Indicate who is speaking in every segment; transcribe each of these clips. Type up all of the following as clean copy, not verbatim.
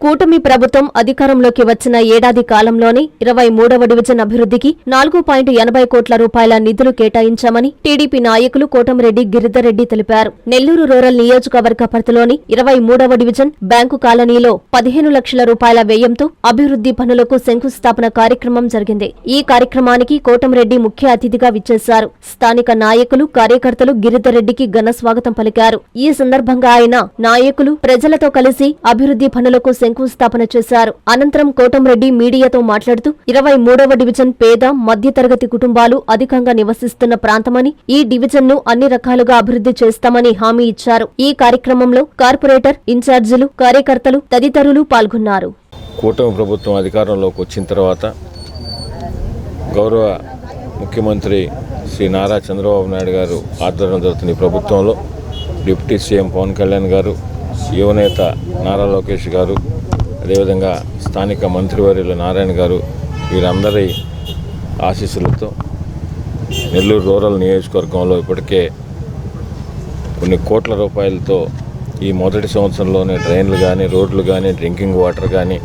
Speaker 1: కూటమి ప్రభుత్వం అధికారంలోకి వచ్చిన ఏడాది కాలంలోనే 23వ డివిజన్ అభివృద్ధికి 4.80 కోట్ల రూపాయల నిధులు కేటాయించామని టీడీపీ నాయకులు కోటమిరెడ్డి గిరిధర్రెడ్డి తెలిపారు. నెల్లూరు రూరల్ నియోజకవర్గ పరిధిలోని 23వ డివిజన్ బ్యాంకు కాలనీలో 15 లక్షల రూపాయల వ్యయంతో అభివృద్ధి పనులకు శంకుస్థాపన కార్యక్రమం జరిగింది. ఈ కార్యక్రమానికి కోటమిరెడ్డి ముఖ్య అతిథిగా విచ్చేశారు. స్థానిక నాయకులు, కార్యకర్తలు గిరిధర్రెడ్డికి ఘన స్వాగతం పలికారు. ఈ సందర్భంగా ఆయన నాయకులు, ప్రజలతో కలిసి అభివృద్ధి పనులకు శంకుస్థాపన చేశారు. అనంతరం కోటమిరెడ్డి మీడియాతో మాట్లాడుతూ 23వ డివిజన్ పేద, మధ్యతరగతి కుటుంబాలు అధికంగా నివసిస్తున్న ప్రాంతమని, ఈ డివిజన్ ను అన్ని రకాలుగా అభివృద్ధి చేస్తామని హామీ ఇచ్చారు. ఈ కార్యక్రమంలో కార్పొరేటర్, ఇన్ఛార్జీలు, కార్యకర్తలు తదితరులు పాల్గొన్నారు.
Speaker 2: కూటమి ప్రభుత్వం అధికారంలోకి వచ్చిన తర్వాత గౌరవ ముఖ్యమంత్రి శ్రీ నారా చంద్రబాబు నాయుడు గారు ఆధ్వర్యంలో జరుగుతున్న ఈ ప్రభుత్వంలో డిప్యూటీ సీఎం పవన్ కళ్యాణ్ గారు, యువనేత నారా లోకేష్ గారు, అదేవిధంగా స్థానిక మంత్రివర్యులు నారాయణ గారు, వీరందరి ఆశీస్సులతో నెల్లూరు రూరల్ నియోజకవర్గంలో ఇప్పటికే కొన్ని కోట్ల రూపాయలతో ఈ మొదటి సంవత్సరంలోనే డ్రైన్లు కానీ, రోడ్లు కానీ, డ్రింకింగ్ వాటర్ కానీ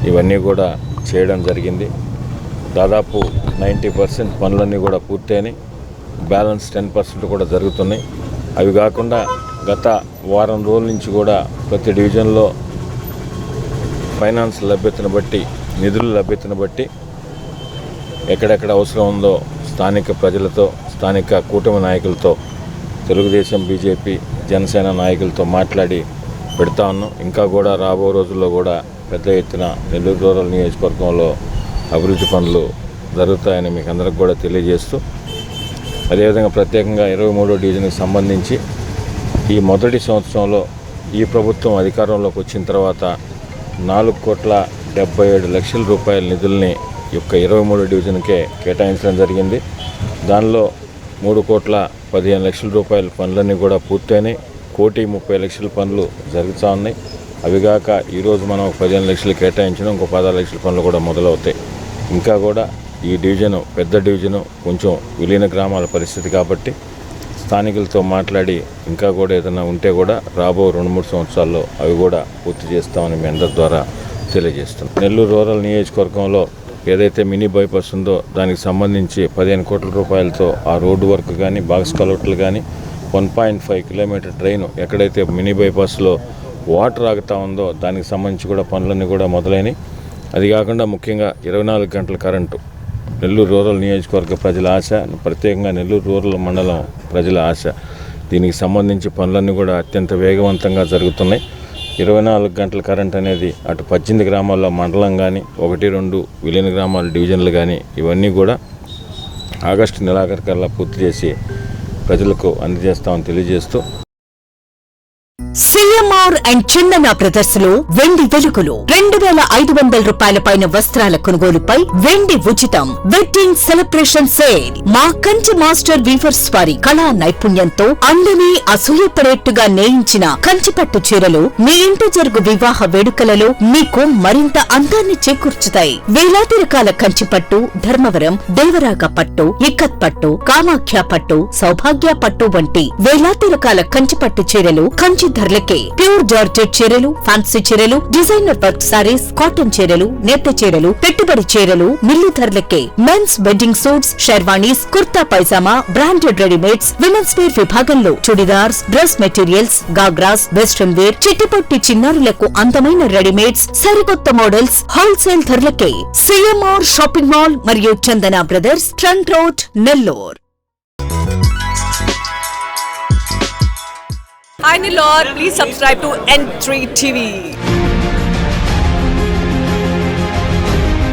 Speaker 2: ఇవన్నీ కూడా చేయడం జరిగింది. దాదాపు 90% పనులన్నీ కూడా పూర్తయినాయి. బ్యాలెన్స్ 10% కూడా జరుగుతున్నాయి. అవి కాకుండా గత వారం రోజుల నుంచి కూడా ప్రతి డివిజన్లో ఫైనాన్స్ లభ్యతను బట్టి, నిధుల లభ్యతను బట్టి ఎక్కడెక్కడ అవసరం ఉందో స్థానిక ప్రజలతో, స్థానిక కూటమి నాయకులతో, తెలుగుదేశం, బీజేపీ, జనసేన నాయకులతో మాట్లాడి పెడతా ఉన్నాం. ఇంకా కూడా రాబో రోజుల్లో కూడా పెద్ద ఎత్తున నెల్లూరు రూరల్ నియోజకవర్గంలో అభివృద్ధి పనులు జరుగుతాయని మీకు అందరికి కూడా తెలియజేస్తూ, అదేవిధంగా ప్రత్యేకంగా 23వ డివిజన్కి సంబంధించి ఈ మొదటి సంవత్సరంలో ఈ ప్రభుత్వం అధికారంలోకి వచ్చిన తర్వాత 4,77,00,000 రూపాయల నిధుల్ని యొక్క 23వ డివిజన్కే కేటాయించడం జరిగింది. దానిలో 3,15,00,000 రూపాయల పనులన్నీ కూడా పూర్తయినాయి. 1,30,00,000 పనులు జరుగుతూ ఉన్నాయి. అవిగాక ఈరోజు మనం 15 లక్షలు కేటాయించడం, ఇంకో 16 లక్షల పనులు కూడా మొదలవుతాయి. ఇంకా కూడా ఈ డివిజను పెద్ద డివిజను, కొంచెం విలీన గ్రామాల పరిస్థితి కాబట్టి స్థానికులతో మాట్లాడి ఇంకా కూడా ఏదైనా ఉంటే కూడా రాబో 2-3 సంవత్సరాల్లో అవి కూడా పూర్తి చేస్తామని మీ అందరి ద్వారా తెలియజేస్తున్నాం. నెల్లూరు రూరల్ నియోజకవర్గంలో ఏదైతే మినీ బైపాస్ ఉందో దానికి సంబంధించి 15 కోట్ల రూపాయలతో ఆ రోడ్డు వర్క్ కానీ, బాక్స్ కలవట్లు కానీ, 1.5 కిలోమీటర్ ట్రైన్ ఎక్కడైతే మినీ బైపాస్లో వాటర్ ఆగుతూ ఉందో దానికి సంబంధించి కూడా పనులన్నీ కూడా మొదలైనవి. అది కాకుండా ముఖ్యంగా 24 గంటల కరెంటు నెల్లూరు రూరల్ నియోజకవర్గ ప్రజల ఆశ, ప్రత్యేకంగా నెల్లూరు రూరల్ మండలం ప్రజల ఆశ. దీనికి సంబంధించి పనులన్నీ కూడా అత్యంత వేగవంతంగా జరుగుతున్నాయి. 24 గంటల కరెంట్ అనేది అటు 18 గ్రామాల్లో మండలం కానీ, 1-2 విలీన గ్రామాల డివిజన్లు కానీ ఇవన్నీ కూడా ఆగస్టు నెలాఖరుకల్లా పూర్తి చేసి ప్రజలకు అందజేస్తామని తెలియజేస్తూ,
Speaker 3: సిఎంఆర్ అండ్ చందన బ్రదర్స్ లో వెండి వెలుగులు 2,500 రూపాయల పైన వస్త్రాల కొనుగోలుపై వెండి ఉచితం. Wedding celebration sale. మా కంచి మాస్టర్ వీవర్స్ వారి కళా నైపుణ్యంతో అందరినీ అసూయపడేట్టుగా నేయించిన కంచిపట్టు చీరలు మీ ఇంటి జరుగు వివాహ వేడుకలలో మీకు మరింత అందాన్ని చేకూర్చుతాయి. వేలాది రకాల కంచిపట్టు, ధర్మవరం, దేవరాగ పట్టు, ఇక్కత్ పట్టు, కామాఖ్య పట్టు, సౌభాగ్య పట్టు వంటి వేలాది రకాల కంచిపట్టు చీరలు కంచి ధరలకే. ప్యూర్ జార్జెట్ చీరలు, ఫ్యాన్సీ చీరలు, డిజైనర్ వర్క్ సారీస్, కాటన్ చీరలు, నేత చీరలు, పెట్టుబడి చీరలు మిల్లు ధరలకే. Men's wedding suits, sherwanis, kurta pyjama, branded readymades, women's wear విభాగంలో churidars, dress materials, ghagras, western wear, చిట్టిపొట్టి చిన్నారులకు అందమైన రెడీమేడ్స్, సరికొత్త మోడల్స్ హోల్సేల్ ధరలకే. సిఎంఆర్ షాపింగ్ మాల్ మరియు Chandana brothers, trunk road, Nellore.
Speaker 4: Hi Nilor, please subscribe to N3 TV.